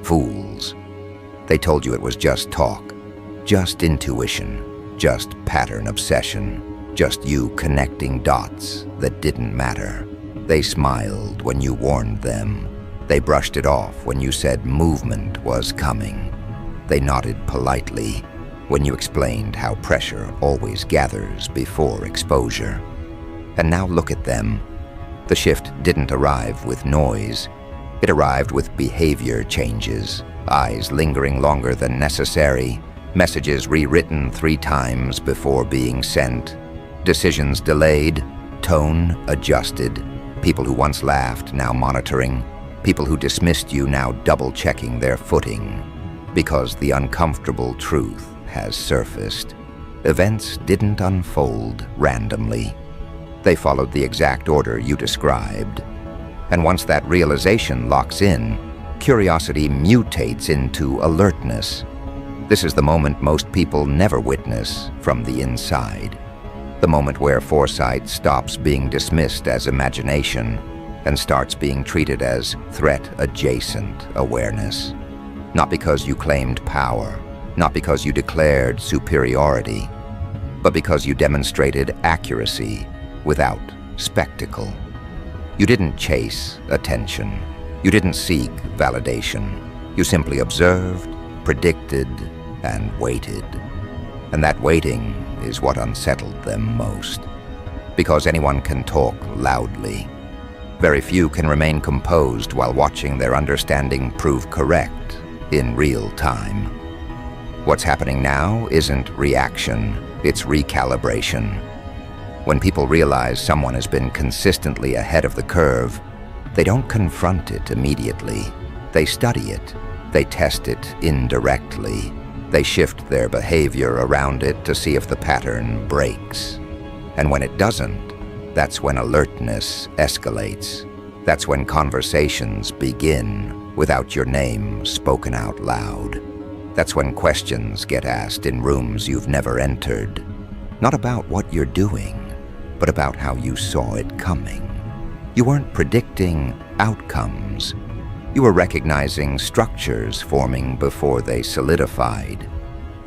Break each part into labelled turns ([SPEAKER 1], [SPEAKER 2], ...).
[SPEAKER 1] Fools. They told you it was just talk, just intuition, just pattern obsession, just you connecting dots that didn't matter. They smiled when you warned them. They brushed it off when you said movement was coming. They nodded politely when you explained how pressure always gathers before exposure. And now look at them. The shift didn't arrive with noise. It arrived with behavior changes, eyes lingering longer than necessary, messages rewritten 3 times before being sent, decisions delayed, tone adjusted, people who once laughed now monitoring, people who dismissed you now double-checking their footing, because the uncomfortable truth has surfaced. Events didn't unfold randomly. They followed the exact order you described. And once that realization locks in, curiosity mutates into alertness. This is the moment most people never witness from the inside. The moment where foresight stops being dismissed as imagination and starts being treated as threat-adjacent awareness. Not because you claimed power, not because you declared superiority, but because you demonstrated accuracy without spectacle. You didn't chase attention. You didn't seek validation. You simply observed, predicted, and waited. And that waiting is what unsettled them most. Because anyone can talk loudly. Very few can remain composed while watching their understanding prove correct in real time. What's happening now isn't reaction, it's recalibration. When people realize someone has been consistently ahead of the curve, they don't confront it immediately. They study it. They test it indirectly. They shift their behavior around it to see if the pattern breaks. And when it doesn't, that's when alertness escalates. That's when conversations begin without your name spoken out loud. That's when questions get asked in rooms you've never entered. Not about what you're doing, but about how you saw it coming. You weren't predicting outcomes. You were recognizing structures forming before they solidified.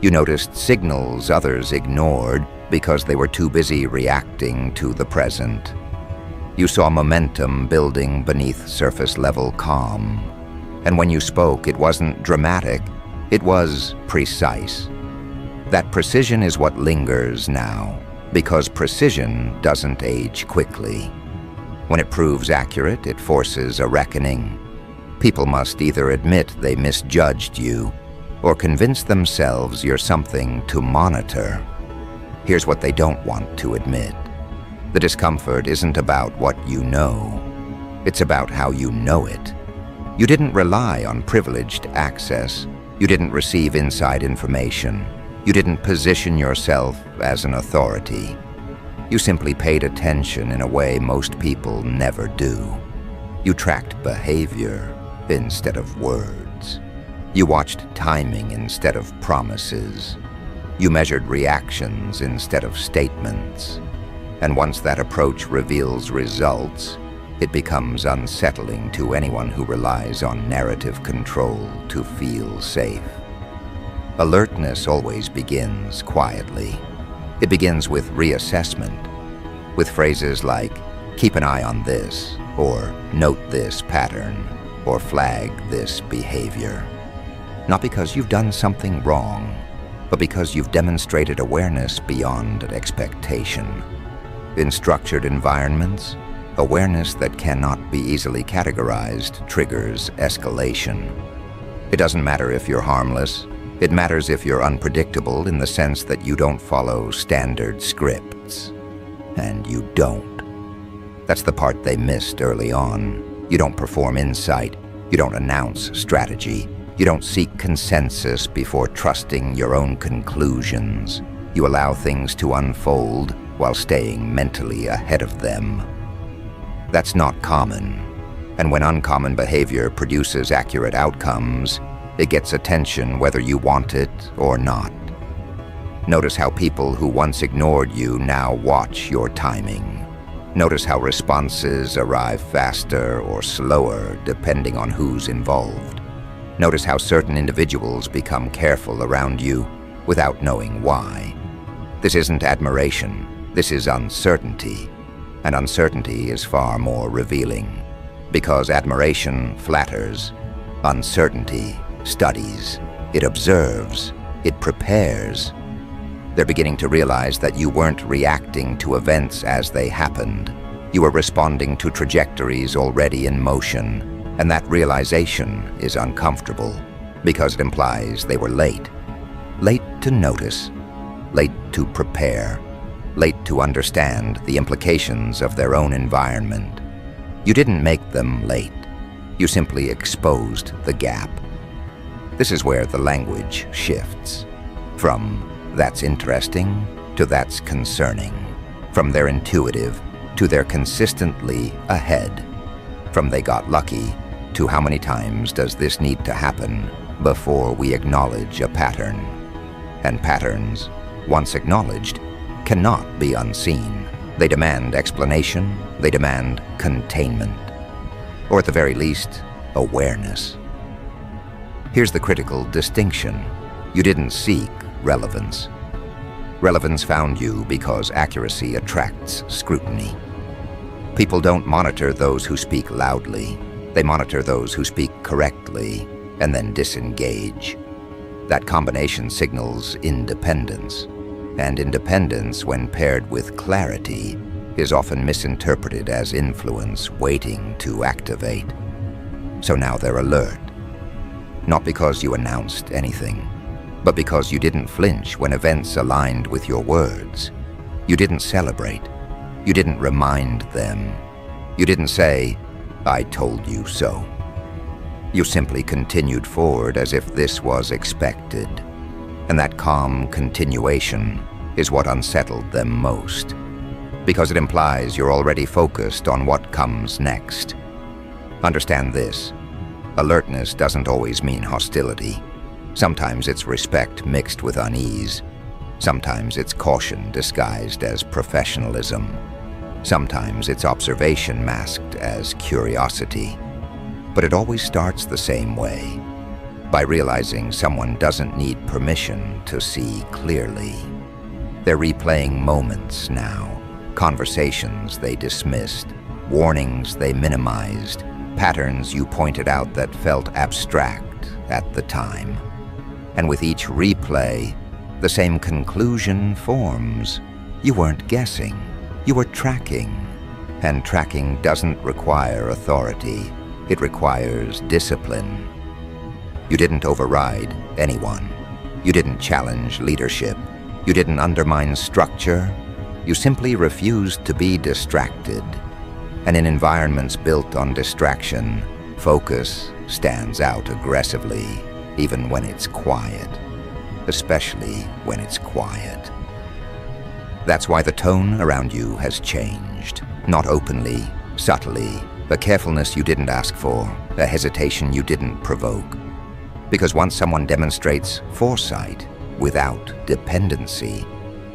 [SPEAKER 1] You noticed signals others ignored because they were too busy reacting to the present. You saw momentum building beneath surface-level calm. And when you spoke, it wasn't dramatic, it was precise. That precision is what lingers now, because precision doesn't age quickly. When it proves accurate, it forces a reckoning. People must either admit they misjudged you, or convince themselves you're something to monitor. Here's what they don't want to admit. The discomfort isn't about what you know. It's about how you know it. You didn't rely on privileged access. You didn't receive inside information. You didn't position yourself as an authority. You simply paid attention in a way most people never do. You tracked behavior instead of words. You watched timing instead of promises. You measured reactions instead of statements. And once that approach reveals results, it becomes unsettling to anyone who relies on narrative control to feel safe. Alertness always begins quietly. It begins with reassessment, with phrases like, keep an eye on this, or note this pattern, or flag this behavior. Not because you've done something wrong, but because you've demonstrated awareness beyond expectation. In structured environments, awareness that cannot be easily categorized triggers escalation. It doesn't matter if you're harmless. It matters if you're unpredictable in the sense that you don't follow standard scripts. And you don't. That's the part they missed early on. You don't perform insight. You don't announce strategy. You don't seek consensus before trusting your own conclusions. You allow things to unfold while staying mentally ahead of them. That's not common. And when uncommon behavior produces accurate outcomes, it gets attention whether you want it or not. Notice how people who once ignored you now watch your timing. Notice how responses arrive faster or slower depending on who's involved. Notice how certain individuals become careful around you without knowing why. This isn't admiration, this is uncertainty. And uncertainty is far more revealing. Because admiration flatters, uncertainty studies, it observes, it prepares. They're beginning to realize that you weren't reacting to events as they happened. You were responding to trajectories already in motion, and that realization is uncomfortable because it implies they were late. Late to notice, late to prepare, late to understand the implications of their own environment. You didn't make them late. You simply exposed the gap. This is where the language shifts. From "that's interesting" to "that's concerning." From their intuitive to their consistently ahead. From "they got lucky" to "how many times does this need to happen before we acknowledge a pattern?" And patterns, once acknowledged, cannot be unseen. They demand explanation, they demand containment, or at the very least, awareness. Here's the critical distinction. You didn't seek relevance. Relevance found you because accuracy attracts scrutiny. People don't monitor those who speak loudly. They monitor those who speak correctly and then disengage. That combination signals independence. And independence, when paired with clarity, is often misinterpreted as influence waiting to activate. So now they're alert. Not because you announced anything, but because you didn't flinch when events aligned with your words. You didn't celebrate. You didn't remind them. You didn't say, "I told you so." You simply continued forward as if this was expected. And that calm continuation is what unsettled them most, because it implies you're already focused on what comes next. Understand this. Alertness doesn't always mean hostility. Sometimes it's respect mixed with unease. Sometimes it's caution disguised as professionalism. Sometimes it's observation masked as curiosity. But it always starts the same way, by realizing someone doesn't need permission to see clearly. They're replaying moments now, conversations they dismissed, warnings they minimized, patterns you pointed out that felt abstract at the time. And with each replay, the same conclusion forms. You weren't guessing, you were tracking. And tracking doesn't require authority, it requires discipline. You didn't override anyone. You didn't challenge leadership. You didn't undermine structure. You simply refused to be distracted. And in environments built on distraction, focus stands out aggressively, even when it's quiet. Especially when it's quiet. That's why the tone around you has changed. Not openly, subtly, a carefulness you didn't ask for, a hesitation you didn't provoke. Because once someone demonstrates foresight without dependency,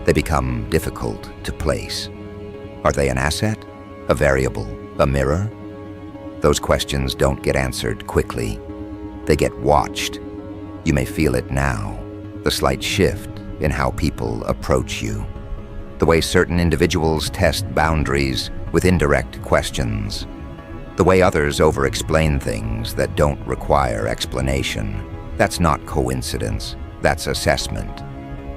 [SPEAKER 1] they become difficult to place. Are they an asset? A variable? A mirror? Those questions don't get answered quickly. They get watched. You may feel it now, the slight shift in how people approach you. The way certain individuals test boundaries with indirect questions. The way others over-explain things that don't require explanation. That's not coincidence, that's assessment.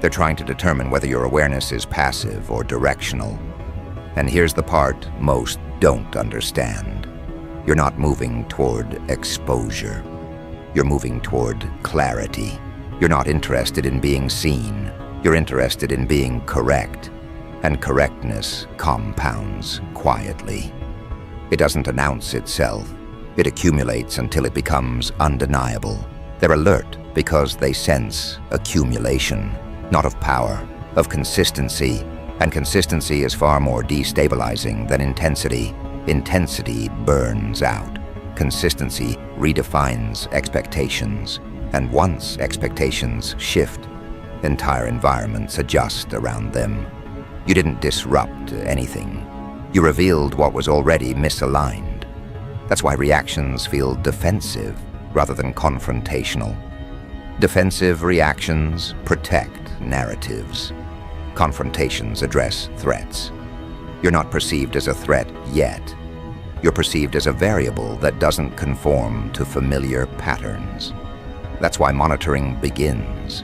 [SPEAKER 1] They're trying to determine whether your awareness is passive or directional. And here's the part most don't understand. You're not moving toward exposure. You're moving toward clarity. You're not interested in being seen. You're interested in being correct. And correctness compounds quietly. It doesn't announce itself. It accumulates until it becomes undeniable. They're alert because they sense accumulation, not of power, of consistency. And consistency is far more destabilizing than intensity. Intensity burns out. Consistency redefines expectations. And once expectations shift, entire environments adjust around them. You didn't disrupt anything. You revealed what was already misaligned. That's why reactions feel defensive rather than confrontational. Defensive reactions protect narratives. Confrontations address threats. You're not perceived as a threat yet. You're perceived as a variable that doesn't conform to familiar patterns. That's why monitoring begins,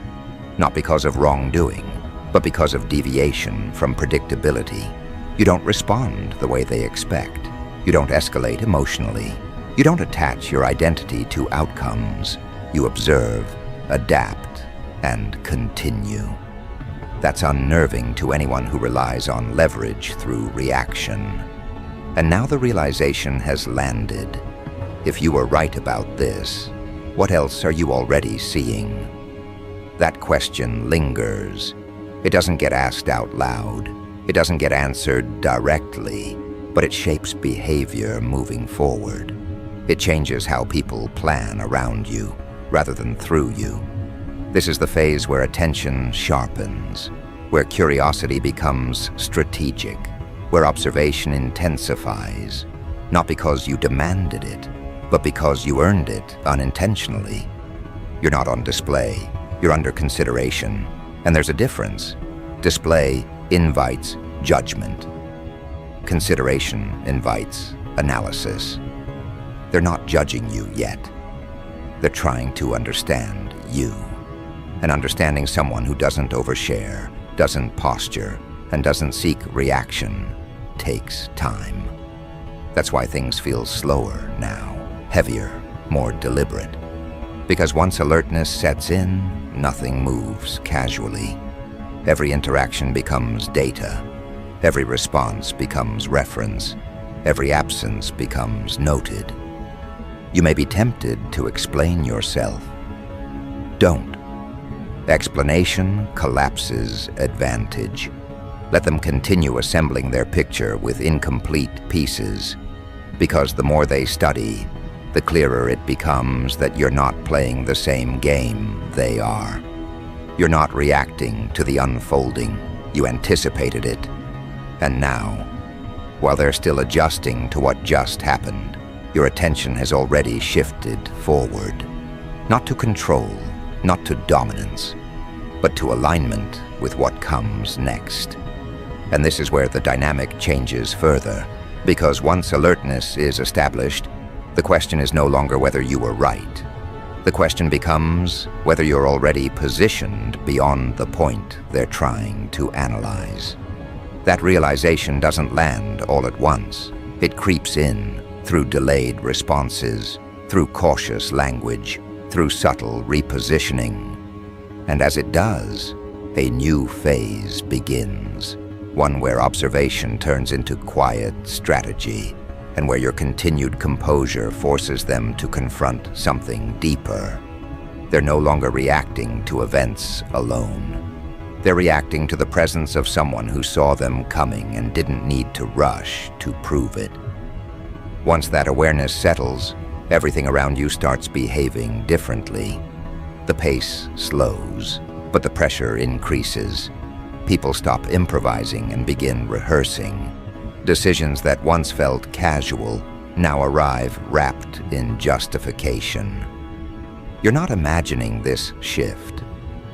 [SPEAKER 1] not because of wrongdoing, but because of deviation from predictability. You don't respond the way they expect. You don't escalate emotionally. You don't attach your identity to outcomes. You observe, adapt, and continue. That's unnerving to anyone who relies on leverage through reaction. And now the realization has landed. If you were right about this, what else are you already seeing? That question lingers. It doesn't get asked out loud. It doesn't get answered directly, but it shapes behavior moving forward. It changes how people plan around you, rather than through you. This is the phase where attention sharpens, where curiosity becomes strategic, where observation intensifies, not because you demanded it, but because you earned it unintentionally. You're not on display, you're under consideration, and there's a difference. Display invites judgment. Consideration invites analysis. They're not judging you yet. They're trying to understand you. And understanding someone who doesn't overshare, doesn't posture, and doesn't seek reaction takes time. That's why things feel slower now, heavier, more deliberate. Because once alertness sets in, nothing moves casually. Every interaction becomes data. Every response becomes reference. Every absence becomes noted. You may be tempted to explain yourself. Don't. Explanation collapses advantage. Let them continue assembling their picture with incomplete pieces, because the more they study, the clearer it becomes that you're not playing the same game they are. You're not reacting to the unfolding. You anticipated it. And now, while they're still adjusting to what just happened, your attention has already shifted forward. Not to control, not to dominance, but to alignment with what comes next. And this is where the dynamic changes further, because once alertness is established, the question is no longer whether you were right. The question becomes whether you're already positioned beyond the point they're trying to analyze. That realization doesn't land all at once. It creeps in through delayed responses, through cautious language, through subtle repositioning. And as it does, a new phase begins, one where observation turns into quiet strategy, and where your continued composure forces them to confront something deeper. They're no longer reacting to events alone. They're reacting to the presence of someone who saw them coming and didn't need to rush to prove it. Once that awareness settles, everything around you starts behaving differently. The pace slows, but the pressure increases. People stop improvising and begin rehearsing. Decisions that once felt casual now arrive wrapped in justification. You're not imagining this shift.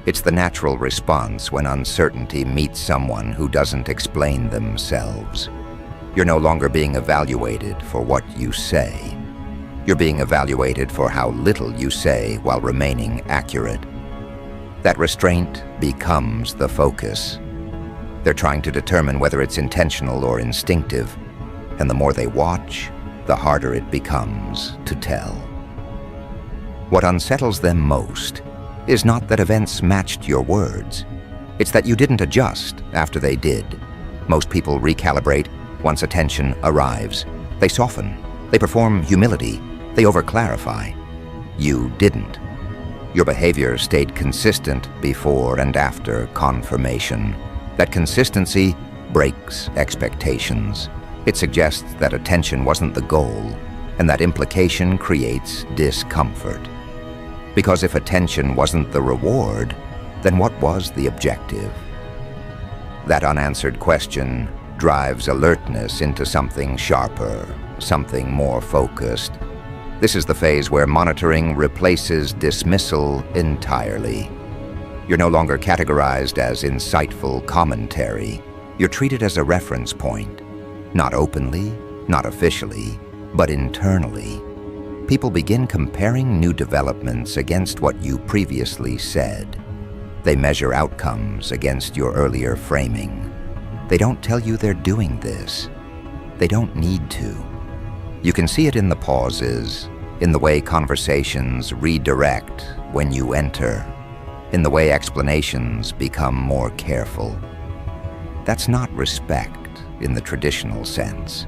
[SPEAKER 1] It's the natural response when uncertainty meets someone who doesn't explain themselves. You're no longer being evaluated for what you say. You're being evaluated for how little you say while remaining accurate. That restraint becomes the focus. They're trying to determine whether it's intentional or instinctive, and the more they watch, the harder it becomes to tell. What unsettles them most is not that events matched your words. It's that you didn't adjust after they did. Most people recalibrate once attention arrives. They soften. They perform humility. They overclarify. You didn't. Your behavior stayed consistent before and after confirmation. That consistency breaks expectations. It suggests that attention wasn't the goal, and that implication creates discomfort. Because if attention wasn't the reward, then what was the objective? That unanswered question drives alertness into something sharper, something more focused. This is the phase where monitoring replaces dismissal entirely. You're no longer categorized as insightful commentary. You're treated as a reference point, not openly, not officially, but internally. People begin comparing new developments against what you previously said. They measure outcomes against your earlier framing. They don't tell you they're doing this. They don't need to. You can see it in the pauses, in the way conversations redirect when you enter, in the way explanations become more careful. That's not respect in the traditional sense.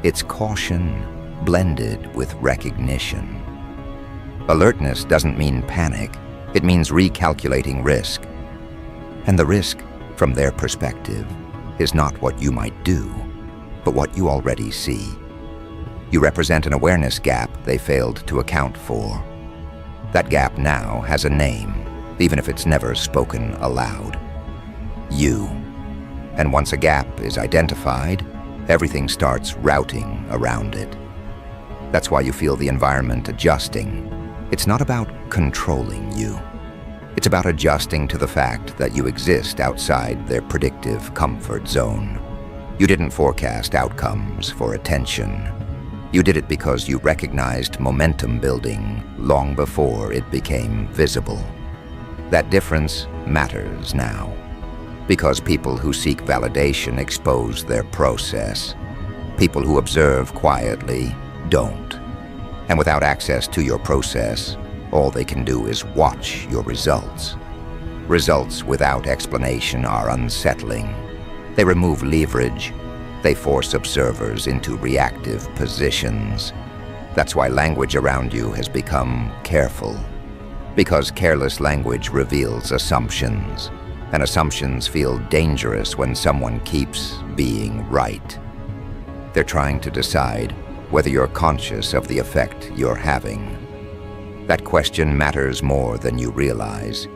[SPEAKER 1] It's caution blended with recognition. Alertness doesn't mean panic. It means recalculating risk. And the risk, from their perspective, is not what you might do, but what you already see. You represent an awareness gap they failed to account for. That gap now has a name, even if it's never spoken aloud. You. And once a gap is identified, everything starts routing around it. That's why you feel the environment adjusting. It's not about controlling you. It's about adjusting to the fact that you exist outside their predictive comfort zone. You didn't forecast outcomes for attention. You did it because you recognized momentum building long before it became visible. That difference matters now, because people who seek validation expose their process. People who observe quietly don't. And without access to your process, all they can do is watch your results. Results without explanation are unsettling. They remove leverage. They force observers into reactive positions. That's why language around you has become careful. Because careless language reveals assumptions, and assumptions feel dangerous when someone keeps being right. They're trying to decide whether you're conscious of the effect you're having. That question matters more than you realize.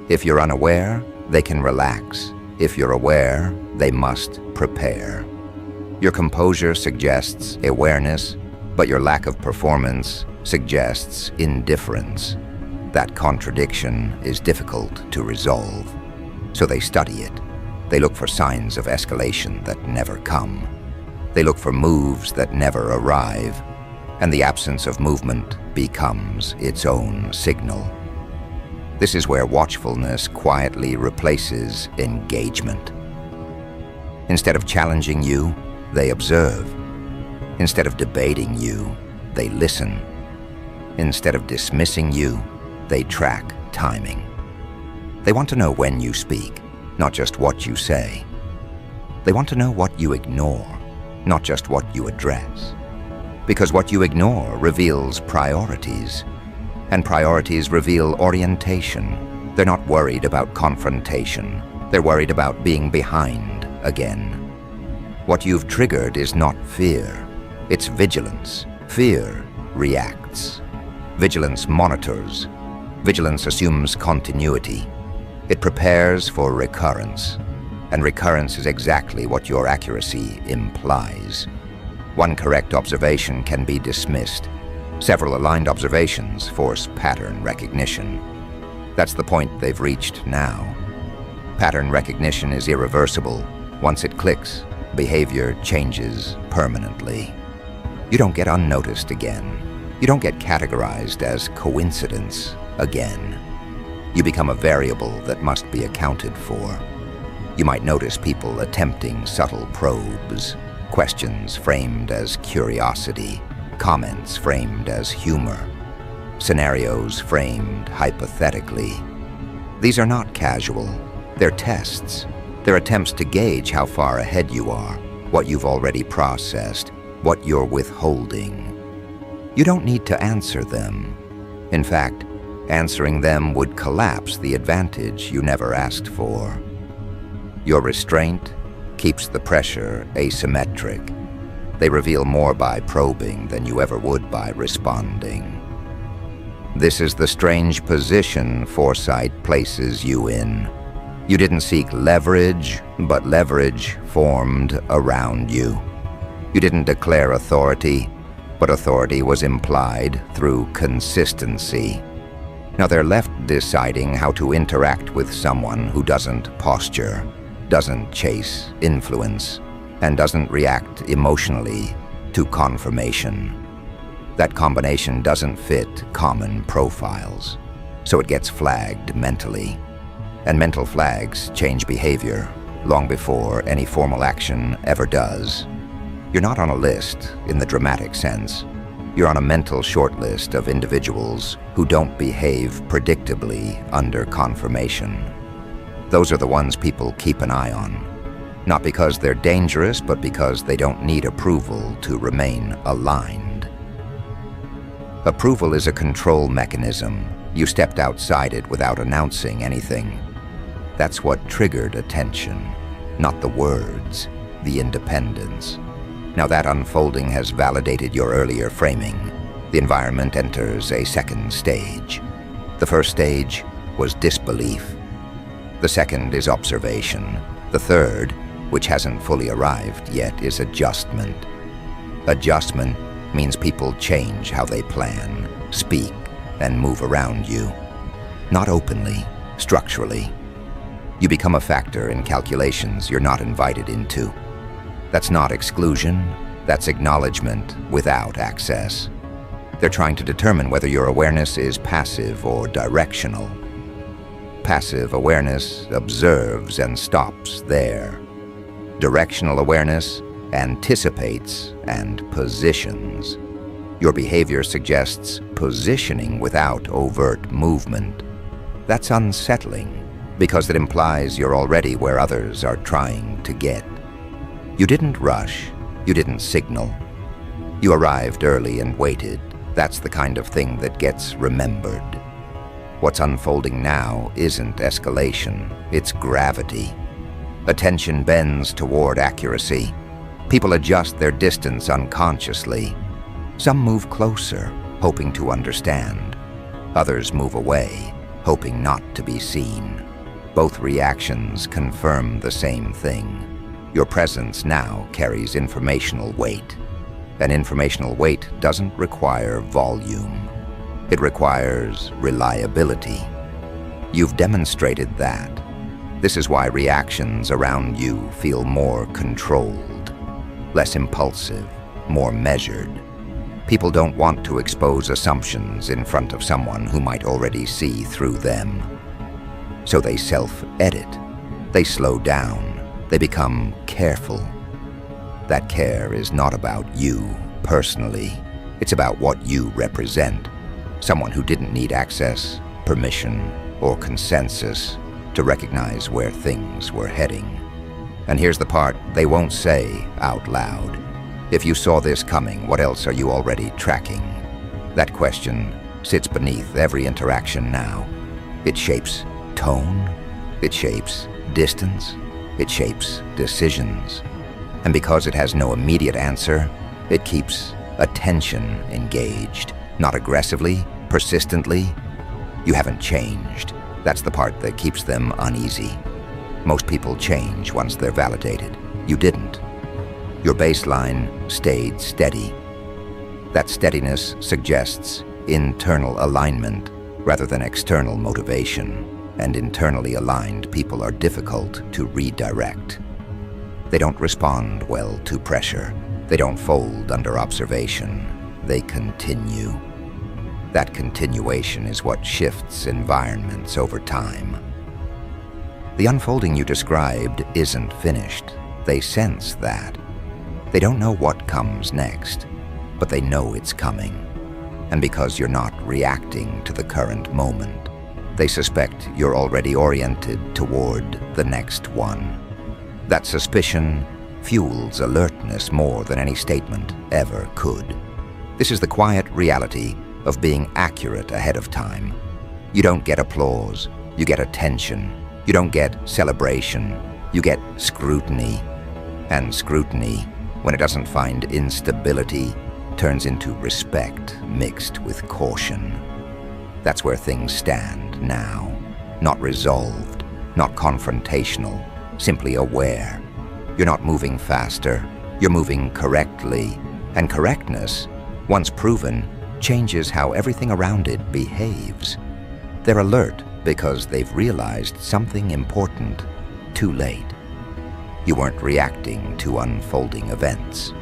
[SPEAKER 1] If you're unaware, they can relax. If you're aware, they must prepare. Your composure suggests awareness, but your lack of performance suggests indifference. That contradiction is difficult to resolve. So they study it. They look for signs of escalation that never come. They look for moves that never arrive, and the absence of movement becomes its own signal. This is where watchfulness quietly replaces engagement. Instead of challenging you, they observe. Instead of debating you, they listen. Instead of dismissing you, they track timing. They want to know when you speak, not just what you say. They want to know what you ignore, not just what you address. Because what you ignore reveals priorities, and priorities reveal orientation. They're not worried about confrontation. They're worried about being behind again. What you've triggered is not fear. It's vigilance. Fear reacts. Vigilance monitors. Vigilance assumes continuity. It prepares for recurrence. And recurrence is exactly what your accuracy implies. One correct observation can be dismissed. Several aligned observations force pattern recognition. That's the point they've reached now. Pattern recognition is irreversible. Once it clicks, behavior changes permanently. You don't get unnoticed again. You don't get categorized as coincidence again. You become a variable that must be accounted for. You might notice people attempting subtle probes, questions framed as curiosity, comments framed as humor, scenarios framed hypothetically. These are not casual. They're tests. They're attempts to gauge how far ahead you are, what you've already processed, what you're withholding. You don't need to answer them. In fact, answering them would collapse the advantage you never asked for. Your restraint keeps the pressure asymmetric. They reveal more by probing than you ever would by responding. This is the strange position foresight places you in. You didn't seek leverage, but leverage formed around you. You didn't declare authority, but authority was implied through consistency. Now they're left deciding how to interact with someone who doesn't posture, doesn't chase influence, and doesn't react emotionally to confirmation. That combination doesn't fit common profiles, so it gets flagged mentally. And mental flags change behavior long before any formal action ever does. You're not on a list in the dramatic sense. You're on a mental shortlist of individuals who don't behave predictably under confirmation. Those are the ones people keep an eye on. Not because they're dangerous, but because they don't need approval to remain aligned. Approval is a control mechanism. You stepped outside it without announcing anything. That's what triggered attention, not the words, the independence. Now that unfolding has validated your earlier framing. The environment enters a second stage. The first stage was disbelief. The second is observation. The third, which hasn't fully arrived yet, is adjustment. Adjustment means people change how they plan, speak, and move around you. Not openly, structurally. You become a factor in calculations you're not invited into. That's not exclusion, that's acknowledgement without access. They're trying to determine whether your awareness is passive or directional. Passive awareness observes and stops there. Directional awareness anticipates and positions. Your behavior suggests positioning without overt movement. That's unsettling because it implies you're already where others are trying to get. You didn't rush, you didn't signal. You arrived early and waited. That's the kind of thing that gets remembered. What's unfolding now isn't escalation, it's gravity. Attention bends toward accuracy. People adjust their distance unconsciously. Some move closer, hoping to understand. Others move away, hoping not to be seen. Both reactions confirm the same thing. Your presence now carries informational weight. And informational weight doesn't require volume. It requires reliability. You've demonstrated that. This is why reactions around you feel more controlled, less impulsive, more measured. People don't want to expose assumptions in front of someone who might already see through them. So they self-edit. They slow down. They become careful. That care is not about you personally. It's about what you represent. Someone who didn't need access, permission, or consensus to recognize where things were heading. And here's the part they won't say out loud. If you saw this coming, what else are you already tracking? That question sits beneath every interaction now. It shapes tone, it shapes distance, it shapes decisions. And because it has no immediate answer, it keeps attention engaged. Not aggressively, persistently. You haven't changed. That's the part that keeps them uneasy. Most people change once they're validated. You didn't. Your baseline stayed steady. That steadiness suggests internal alignment rather than external motivation. And internally aligned people are difficult to redirect. They don't respond well to pressure. They don't fold under observation. They continue. That continuation is what shifts environments over time. The unfolding you described isn't finished. They sense that. They don't know what comes next, but they know it's coming. And because you're not reacting to the current moment, they suspect you're already oriented toward the next one. That suspicion fuels alertness more than any statement ever could. This is the quiet reality of being accurate ahead of time. You don't get applause, you get attention. You don't get celebration, you get scrutiny. And scrutiny, when it doesn't find instability, turns into respect mixed with caution. That's where things stand now. Not resolved, not confrontational, simply aware. You're not moving faster, you're moving correctly, and correctness, once proven, changes how everything around it behaves. They're alert because they've realized something important too late. You weren't reacting to unfolding events.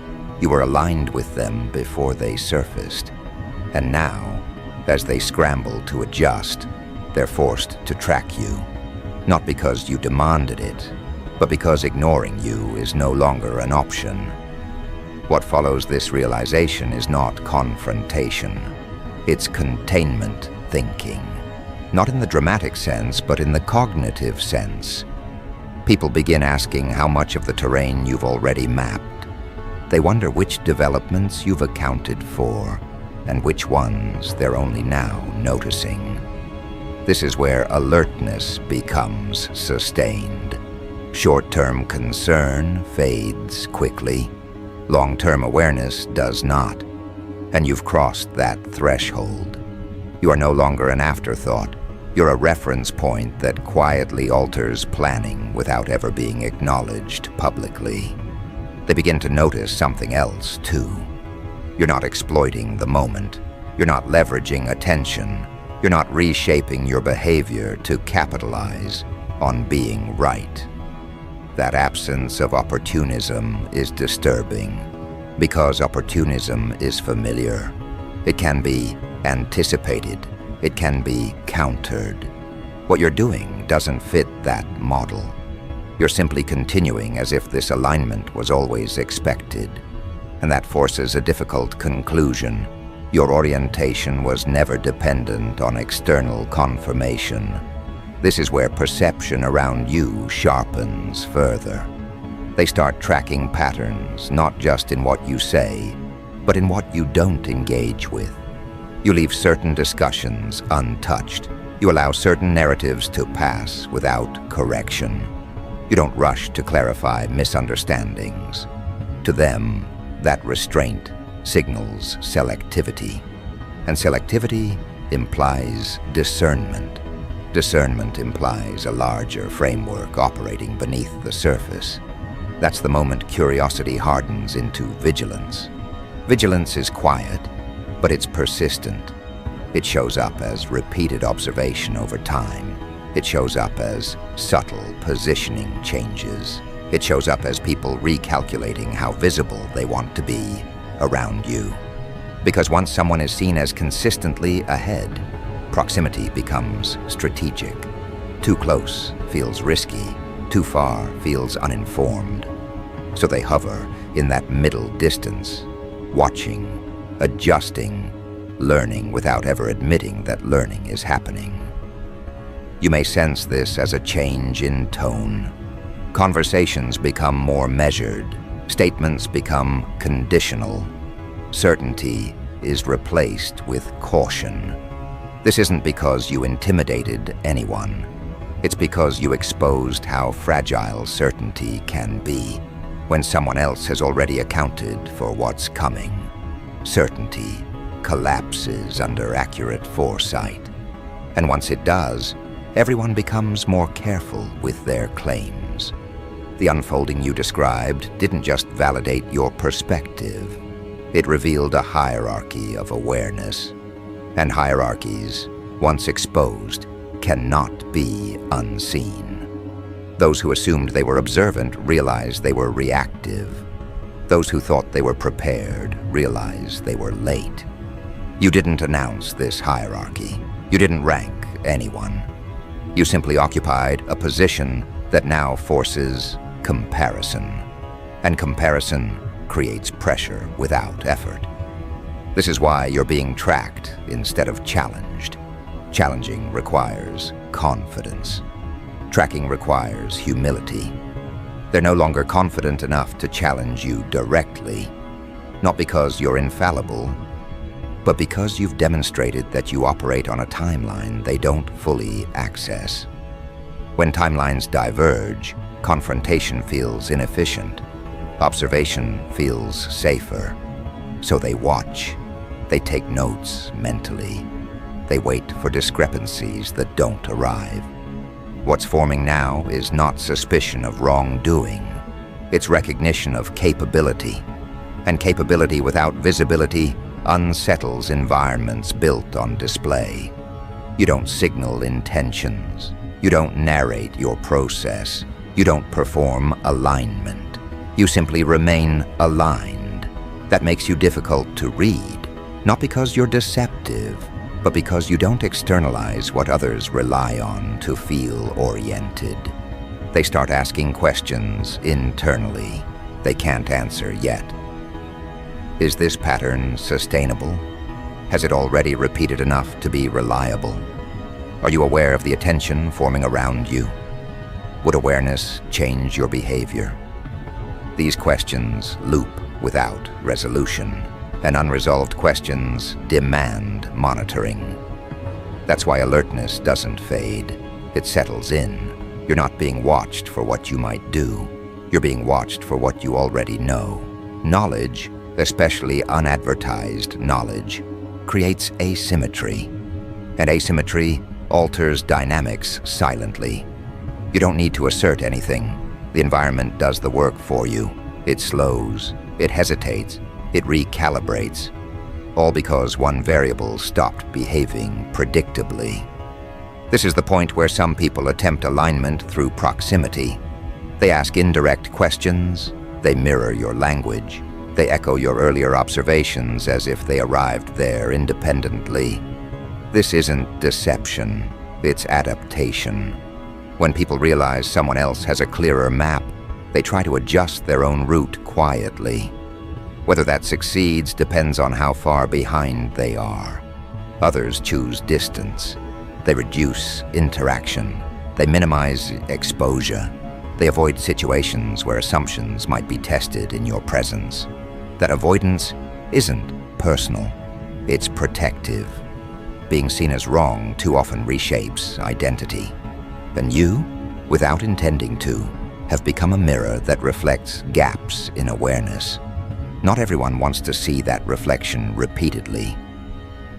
[SPEAKER 1] You were aligned with them before they surfaced. And now, as they scramble to adjust, they're forced to track you. Not because you demanded it, but because ignoring you is no longer an option. What follows this realization is not confrontation. It's containment thinking. Not in the dramatic sense, but in the cognitive sense. People begin asking how much of the terrain you've already mapped. They wonder which developments you've accounted for, and which ones they're only now noticing. This is where alertness becomes sustained. Short-term concern fades quickly. Long-term awareness does not. And you've crossed that threshold. You are no longer an afterthought. You're a reference point that quietly alters planning without ever being acknowledged publicly. They begin to notice something else, too. You're not exploiting the moment. You're not leveraging attention. You're not reshaping your behavior to capitalize on being right. That absence of opportunism is disturbing, because opportunism is familiar. It can be anticipated. It can be countered. What you're doing doesn't fit that model. You're simply continuing as if this alignment was always expected. And that forces a difficult conclusion. Your orientation was never dependent on external confirmation. This is where perception around you sharpens further. They start tracking patterns, not just in what you say, but in what you don't engage with. You leave certain discussions untouched. You allow certain narratives to pass without correction. You don't rush to clarify misunderstandings. To them, that restraint signals selectivity. And selectivity implies discernment. Discernment implies a larger framework operating beneath the surface. That's the moment curiosity hardens into vigilance. Vigilance is quiet, but it's persistent. It shows up as repeated observation over time. It shows up as subtle positioning changes. It shows up as people recalculating how visible they want to be around you. Because once someone is seen as consistently ahead, proximity becomes strategic. Too close feels risky. Too far feels uninformed. So they hover in that middle distance, watching, adjusting, learning without ever admitting that learning is happening. You may sense this as a change in tone. Conversations become more measured. Statements become conditional. Certainty is replaced with caution. This isn't because you intimidated anyone. It's because you exposed how fragile certainty can be when someone else has already accounted for what's coming. Certainty collapses under accurate foresight. And once it does, everyone becomes more careful with their claims. The unfolding you described didn't just validate your perspective. It revealed a hierarchy of awareness. And hierarchies, once exposed, cannot be unseen. Those who assumed they were observant realized they were reactive. Those who thought they were prepared realized they were late. You didn't announce this hierarchy. You didn't rank anyone. You simply occupied a position that now forces comparison. And comparison creates pressure without effort. This is why you're being tracked instead of challenged. Challenging requires confidence. Tracking requires humility. They're no longer confident enough to challenge you directly, not because you're infallible, but because you've demonstrated that you operate on a timeline they don't fully access. When timelines diverge, confrontation feels inefficient. Observation feels safer. So they watch. They take notes mentally. They wait for discrepancies that don't arrive. What's forming now is not suspicion of wrongdoing. It's recognition of capability. And capability without visibility unsettles environments built on display. You don't signal intentions. You don't narrate your process. You don't perform alignment. You simply remain aligned. That makes you difficult to read, not because you're deceptive, but because you don't externalize what others rely on to feel oriented. They start asking questions internally they can't answer yet. Is this pattern sustainable? Has it already repeated enough to be reliable? Are you aware of the attention forming around you? Would awareness change your behavior? These questions loop without resolution, and unresolved questions demand monitoring. That's why alertness doesn't fade. It settles in. You're not being watched for what you might do. You're being watched for what you already know. Knowledge, especially unadvertised knowledge, creates asymmetry. And asymmetry alters dynamics silently. You don't need to assert anything. The environment does the work for you. It slows, it hesitates, it recalibrates, all because one variable stopped behaving predictably. This is the point where some people attempt alignment through proximity. They ask indirect questions, they mirror your language, they echo your earlier observations as if they arrived there independently. This isn't deception, it's adaptation. When people realize someone else has a clearer map, they try to adjust their own route quietly. Whether that succeeds depends on how far behind they are. Others choose distance. They reduce interaction. They minimize exposure. They avoid situations where assumptions might be tested in your presence. That avoidance isn't personal. It's protective. Being seen as wrong too often reshapes identity. And you, without intending to, have become a mirror that reflects gaps in awareness. Not everyone wants to see that reflection repeatedly.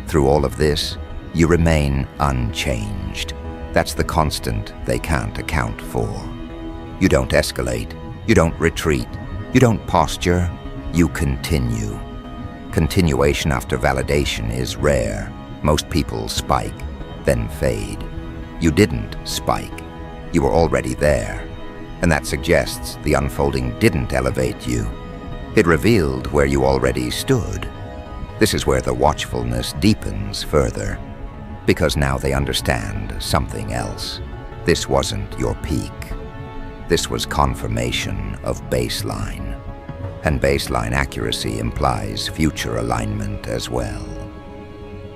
[SPEAKER 1] Through all of this, you remain unchanged. That's the constant they can't account for. You don't escalate. You don't retreat. You don't posture. You continue. Continuation after validation is rare. Most people spike, then fade. You didn't spike. You were already there. And that suggests the unfolding didn't elevate you. It revealed where you already stood. This is where the watchfulness deepens further, because now they understand something else. This wasn't your peak. This was confirmation of baseline. And baseline accuracy implies future alignment as well.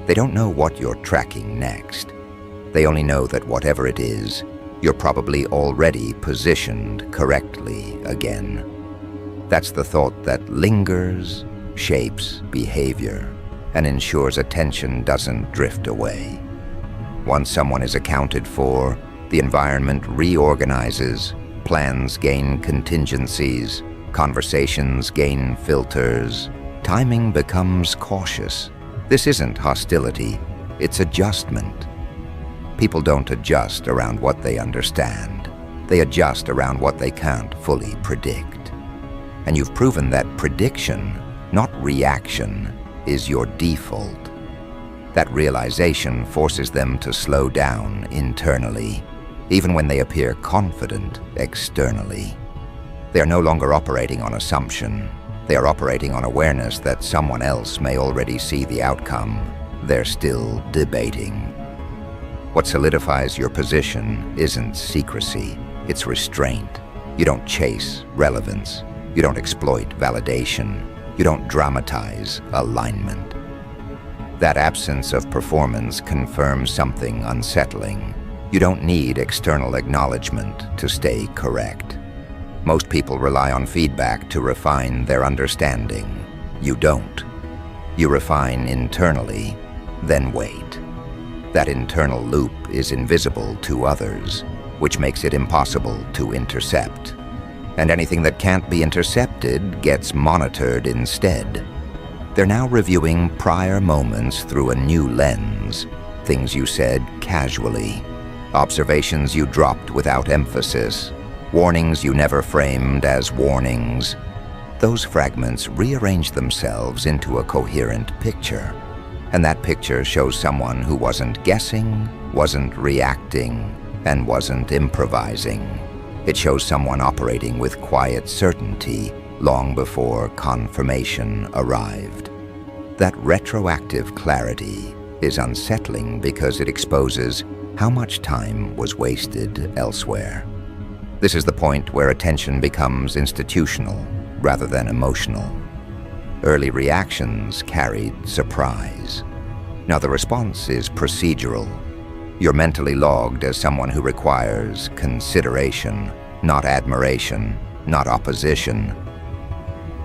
[SPEAKER 1] They don't know what you're tracking next. They only know that whatever it is, you're probably already positioned correctly again. That's the thought that lingers, shapes behavior, and ensures attention doesn't drift away. Once someone is accounted for, the environment reorganizes, plans gain contingencies, conversations gain filters, timing becomes cautious. This isn't hostility, it's adjustment. People don't adjust around what they understand. They adjust around what they can't fully predict. And you've proven that prediction, not reaction, is your default. That realization forces them to slow down internally, even when they appear confident externally. They are no longer operating on assumption. They are operating on awareness that someone else may already see the outcome. They're still debating. What solidifies your position isn't secrecy, it's restraint. You don't chase relevance. You don't exploit validation. You don't dramatize alignment. That absence of performance confirms something unsettling. You don't need external acknowledgement to stay correct. Most people rely on feedback to refine their understanding. You don't. You refine internally, then wait. That internal loop is invisible to others, which makes it impossible to intercept. And anything that can't be intercepted gets monitored instead. They're now reviewing prior moments through a new lens, things you said casually, observations you dropped without emphasis, warnings you never framed as warnings. Those fragments rearrange themselves into a coherent picture, and that picture shows someone who wasn't guessing, wasn't reacting, and wasn't improvising. It shows someone operating with quiet certainty long before confirmation arrived. That retroactive clarity is unsettling because it exposes how much time was wasted elsewhere. This is the point where attention becomes institutional rather than emotional. Early reactions carried surprise. Now the response is procedural. You're mentally logged as someone who requires consideration, not admiration, not opposition.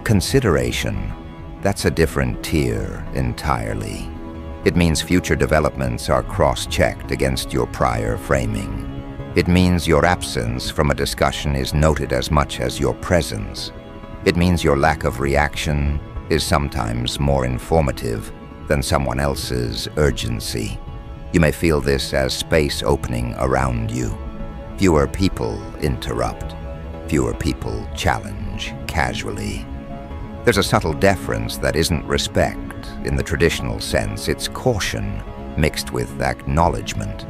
[SPEAKER 1] Consideration, that's a different tier entirely. It means future developments are cross-checked against your prior framing. It means your absence from a discussion is noted as much as your presence. It means your lack of reaction is sometimes more informative than someone else's urgency. You may feel this as space opening around you. Fewer people interrupt. Fewer people challenge casually. There's a subtle deference that isn't respect in the traditional sense. It's caution mixed with acknowledgement.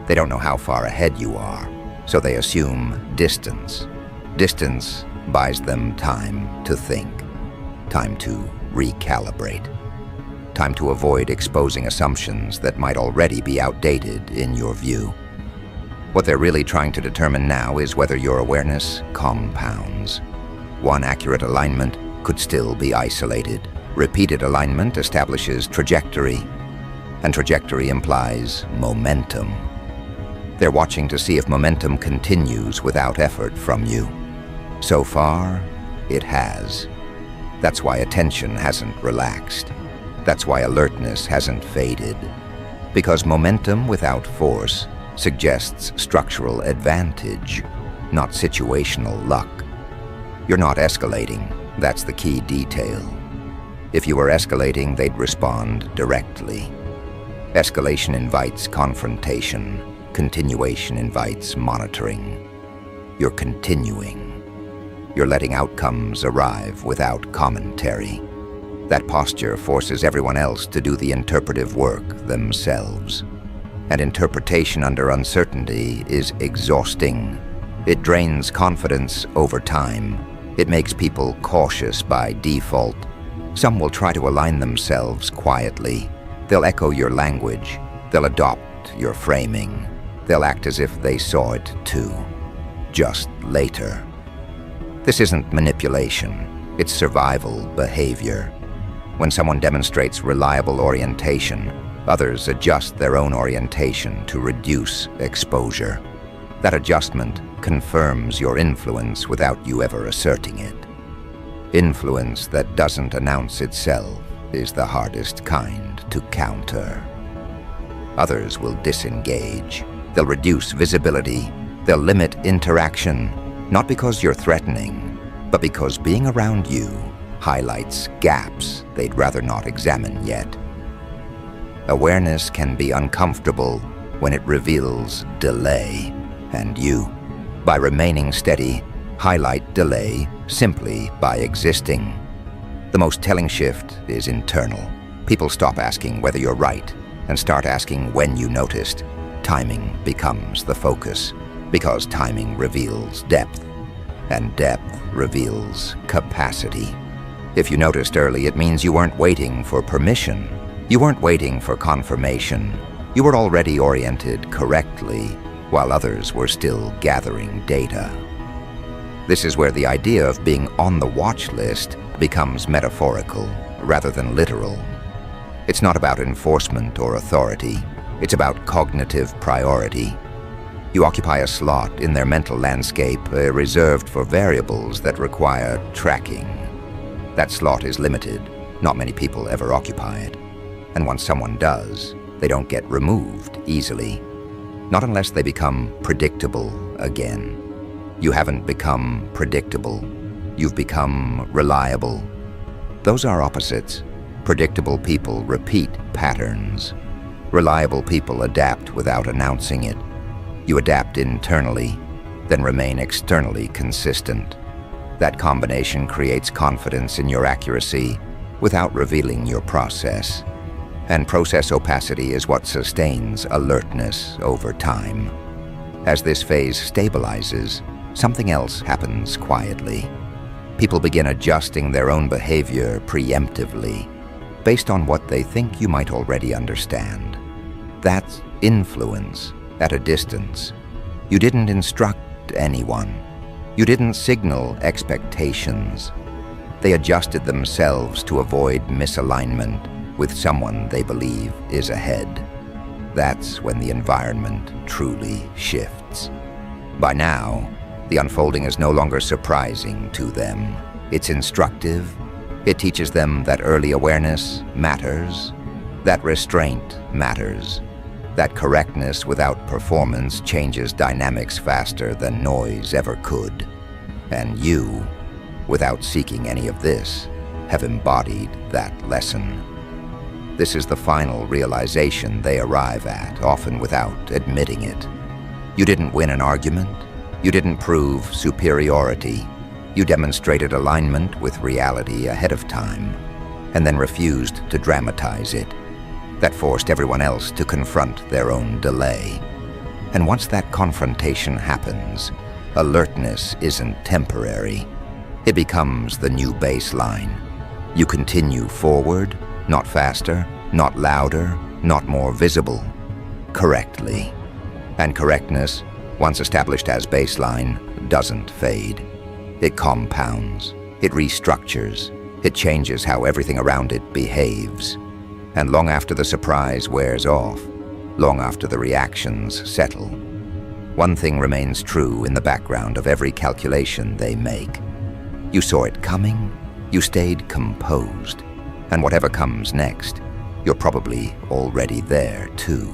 [SPEAKER 1] They don't know how far ahead you are, so they assume distance. Distance buys them time to think, time to recalibrate, time to avoid exposing assumptions that might already be outdated in your view. What they're really trying to determine now is whether your awareness compounds. One accurate alignment could still be isolated. Repeated alignment establishes trajectory, and trajectory implies momentum. They're watching to see if momentum continues without effort from you. So far, it has. That's why attention hasn't relaxed. That's why alertness hasn't faded. Because momentum without force suggests structural advantage, not situational luck. You're not escalating. That's the key detail. If you were escalating, they'd respond directly. Escalation invites confrontation. Continuation invites monitoring. You're continuing. You're letting outcomes arrive without commentary. That posture forces everyone else to do the interpretive work themselves. And interpretation under uncertainty is exhausting. It drains confidence over time. It makes people cautious by default. Some will try to align themselves quietly. They'll echo your language. They'll adopt your framing. They'll act as if they saw it too, just later. This isn't manipulation. It's survival behavior. When someone demonstrates reliable orientation, others adjust their own orientation to reduce exposure. That adjustment confirms your influence without you ever asserting it. Influence that doesn't announce itself is the hardest kind to counter. Others will disengage. They'll reduce visibility. They'll limit interaction, not because you're threatening, but because being around you highlights gaps they'd rather not examine yet. Awareness can be uncomfortable when it reveals delay, and you, by remaining steady, highlight delay simply by existing. The most telling shift is internal. People stop asking whether you're right and start asking when you noticed. Timing becomes the focus, because timing reveals depth, and depth reveals capacity. If you noticed early, it means you weren't waiting for permission. You weren't waiting for confirmation. You were already oriented correctly, while others were still gathering data. This is where the idea of being on the watch list becomes metaphorical rather than literal. It's not about enforcement or authority. It's about cognitive priority. You occupy a slot in their mental landscape reserved for variables that require tracking. That slot is limited. Not many people ever occupy it. And once someone does, they don't get removed easily. Not unless they become predictable again. You haven't become predictable. You've become reliable. Those are opposites. Predictable people repeat patterns. Reliable people adapt without announcing it. You adapt internally, then remain externally consistent. That combination creates confidence in your accuracy without revealing your process. And process opacity is what sustains alertness over time. As this phase stabilizes, something else happens quietly. People begin adjusting their own behavior preemptively, based on what they think you might already understand. That's influence at a distance. You didn't instruct anyone. You didn't signal expectations. They adjusted themselves to avoid misalignment with someone they believe is ahead. That's when the environment truly shifts. By now, the unfolding is no longer surprising to them. It's instructive. It teaches them that early awareness matters, that restraint matters, that correctness without performance changes dynamics faster than noise ever could. And you, without seeking any of this, have embodied that lesson. This is the final realization they arrive at, often without admitting it. You didn't win an argument. You didn't prove superiority. You demonstrated alignment with reality ahead of time, and then refused to dramatize it. That forced everyone else to confront their own delay. And once that confrontation happens, alertness isn't temporary. It becomes the new baseline. You continue forward, not faster, not louder, not more visible, correctly. And correctness, once established as baseline, doesn't fade. It compounds, it restructures, it changes how everything around it behaves. And long after the surprise wears off, long after the reactions settle, one thing remains true in the background of every calculation they make. You saw it coming, you stayed composed, and whatever comes next, you're probably already there too.